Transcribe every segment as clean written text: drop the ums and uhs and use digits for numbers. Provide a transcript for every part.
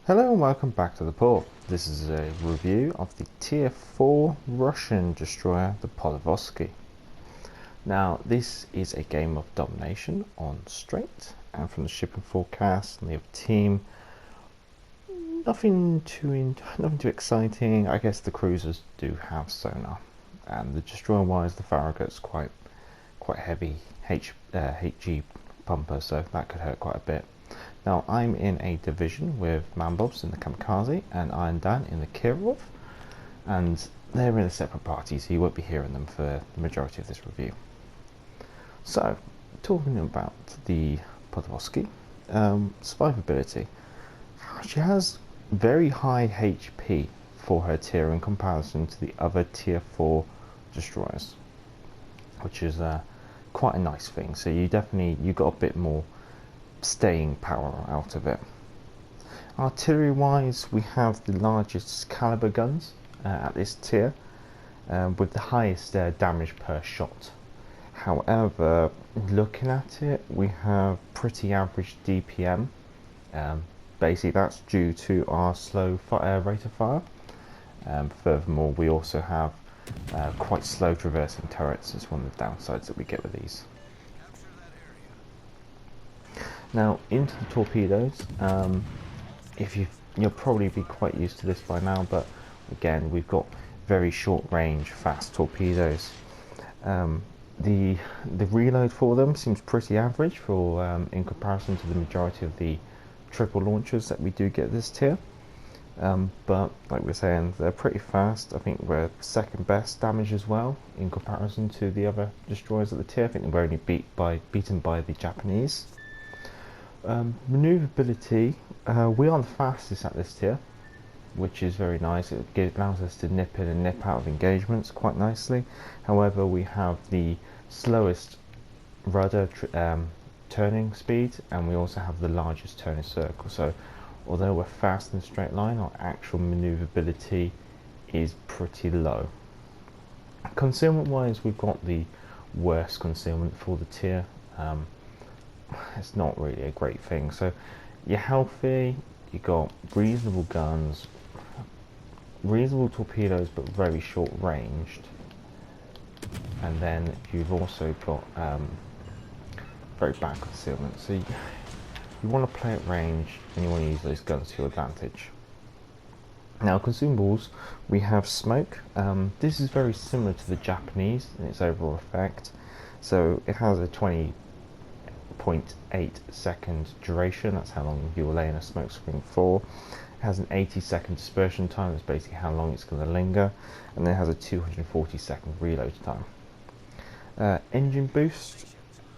Hello and welcome back to the port. This is a review of the Tier 4 Russian destroyer, the Podvoisky. Now, this is a game of domination on straight, and from the shipping forecast and the team, nothing too exciting. I guess the cruisers do have sonar, and the destroyer-wise, the Farragut's quite heavy HG pumper, so that could hurt quite a bit. Now, I'm in a division with Manbobs in the Kamikaze and Iron Dan in the Kirov, and they're in a separate party, so you won't be hearing them for the majority of this review. So, talking about the Podvoisky, survivability. She has very high HP for her tier in comparison to the other tier 4 destroyers, which is quite a nice thing. So you got a bit more staying power out of it. Artillery wise, we have the largest caliber guns at this tier, with the highest damage per shot. However, looking at it, we have pretty average DPM. Basically that's due to our slow rate of fire. Furthermore, we also have quite slow traversing turrets. It's one of the downsides that we get with these. Now, into the torpedoes. You'll probably be quite used to this by now, but again, we've got very short range, fast torpedoes. The reload for them seems pretty average for in comparison to the majority of the triple launchers that we do get this tier. But like we're saying, they're pretty fast. I think we're second best damage as well in comparison to the other destroyers at the tier. I think we're only beaten by the Japanese. Maneuverability, we are the fastest at this tier, which is very nice. It allows us to nip in and nip out of engagements quite nicely. However, we have the slowest rudder turning speed, and we also have the largest turning circle. So although we're fast in a straight line, our actual maneuverability is pretty low. Concealment wise, we've got the worst concealment for the tier. It's not really a great thing. So you're healthy, you got reasonable guns, reasonable torpedoes but very short ranged, and then you've also got very bad concealment. So you want to play at range and you want to use those guns to your advantage. Now, consumables, we have smoke. This is very similar to the Japanese in its overall effect. So it has a 20.8 second duration. That's how long you will lay in a smoke screen for. It has an 80-second dispersion time. That's basically how long it's going to linger, and then it has a 240-second reload time. Engine boost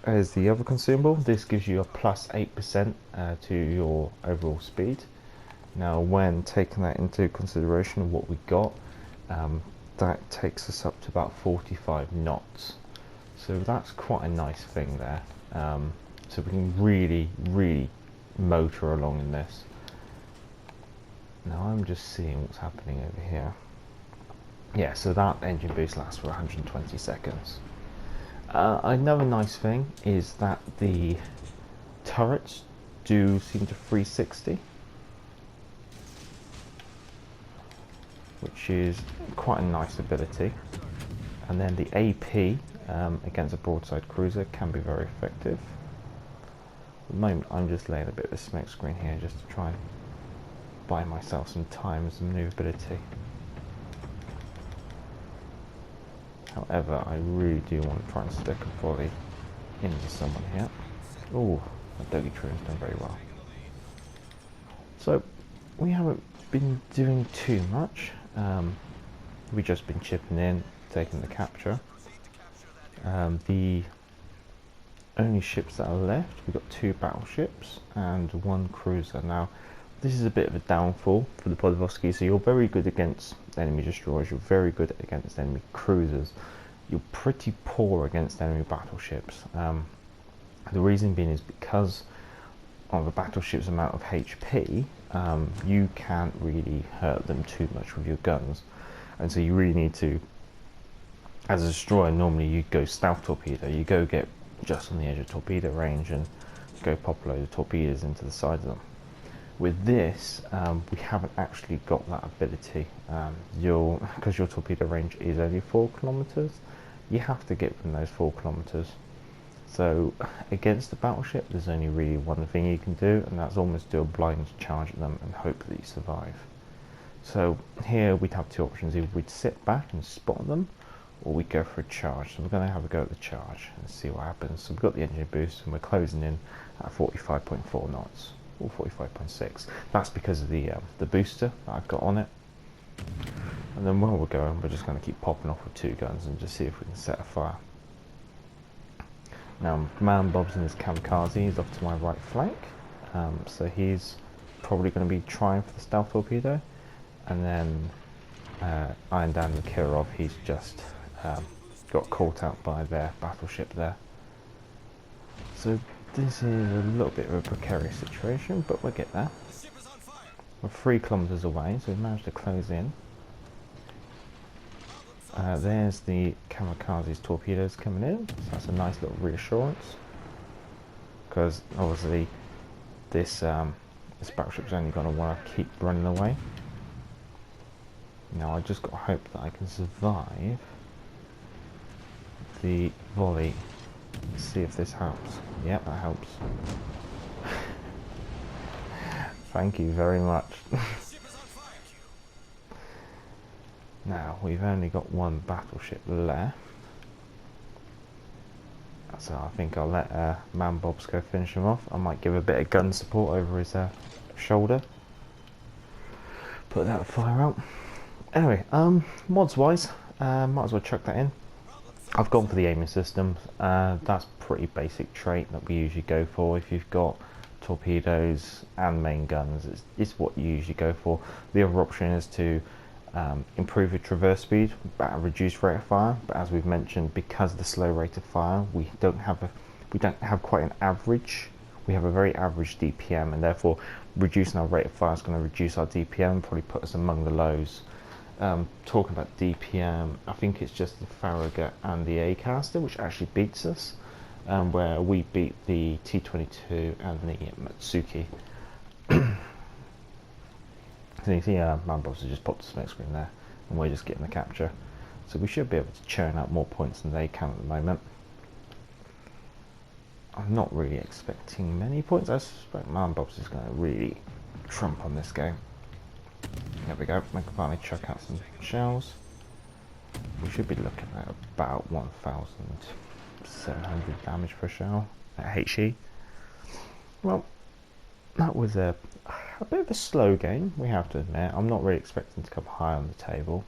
is the other consumable. This gives you a plus 8% to your overall speed. Now, when taking that into consideration of what we got, that takes us up to about 45 knots. So that's quite a nice thing there. So we can really motor along in this. Now I'm just seeing what's happening over here. Yeah, so that engine boost lasts for 120 seconds. Another nice thing is that the turrets do seem to 360, which is quite a nice ability. And then the AP against a broadside cruiser can be very effective. At the moment, I'm just laying a bit of a smoke screen here just to try and buy myself some time and some maneuverability. However, I really do want to try and stick a volley into someone here. Oh, that Doggy True has done very well. So, we haven't been doing too much. We've just been chipping in, taking the capture. The only ships that are left, we've got 2 battleships and 1 cruiser. Now, this is a bit of a downfall for the Podvoisky. So you're very good against enemy destroyers, you're very good against enemy cruisers, you're pretty poor against enemy battleships. The reason being is because of a battleship's amount of HP, you can't really hurt them too much with your guns, and so you really need to, as a destroyer, normally you go stealth torpedo, you go get just on the edge of torpedo range and go pop a load of torpedoes into the side of them. With this, we haven't actually got that ability. Because your torpedo range is only 4 kilometers, you have to get within those 4 kilometers. So against the battleship, there's only really one thing you can do, and that's almost do a blind charge at them and hope that you survive. So here we'd have 2 options: either we'd sit back and spot them, or we'd go for a charge. So we're going to have a go at the charge and see what happens. So we've got the engine boost, and we're closing in at 45.4 knots. Or 45.6. That's because of the booster that I've got on it. And then while we're going, we're just going to keep popping off with 2 guns and just see if we can set a fire. Now, Man Bob's in his kamikaze. He's off to my right flank, so he's probably going to be trying for the stealth torpedo. And then Iron Dan the Kirov, he's just got caught out by their battleship there. So this is a little bit of a precarious situation, but we'll get there. We're 3 kilometers away, so we've managed to close in. There's the kamikaze's torpedoes coming in, so that's a nice little reassurance. Because obviously this battleship's only going to want to keep running away. Now I just got to hope that I can survive the volley. Let's see if this helps. Yep, that helps. Thank you very much. Now, we've only got 1 battleship left. So I think I'll let Man Bobs go finish him off. I might give a bit of gun support over his shoulder. Put that fire out. Anyway, mods wise, might as well chuck that in. I've gone for the aiming system. That's pretty basic trait that we usually go for. If you've got torpedoes and main guns, it's what you usually go for. The other option is to improve your traverse speed at a reduced rate of fire. But as we've mentioned, because of the slow rate of fire, we don't have quite an average. We have a very average DPM, and therefore reducing our rate of fire is going to reduce our DPM and probably put us among the lows. Talking about DPM, I think it's just the Farragut and the A-Caster which actually beats us, where we beat the T-22 and the Matsuki. So you see Man Bobs has just popped the smoke screen there, and we're just getting the capture. So we should be able to churn out more points than they can at the moment. I'm not really expecting many points. I suspect Man Bobs is going to really trump on this game. There we go, we can finally chuck out some shells. We should be looking at about 1,700 damage per shell at HE. Well, that was a bit of a slow game, we have to admit. I'm not really expecting to come high on the table.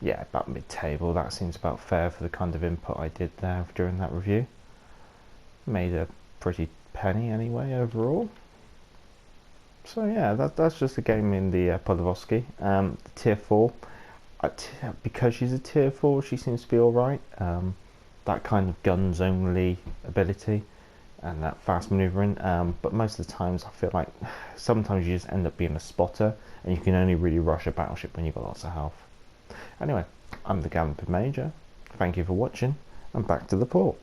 Yeah, about mid-table, that seems about fair for the kind of input I did there during that review. Made a pretty penny anyway overall. So yeah, that's just a game in the Podvoisky. The tier 4, because she's a tier 4, she seems to be alright. That kind of guns only ability and that fast manoeuvring, but most of the times I feel like sometimes you just end up being a spotter, and you can only really rush a battleship when you've got lots of health. Anyway, I'm the Galloping Major, thank you for watching, and back to the port.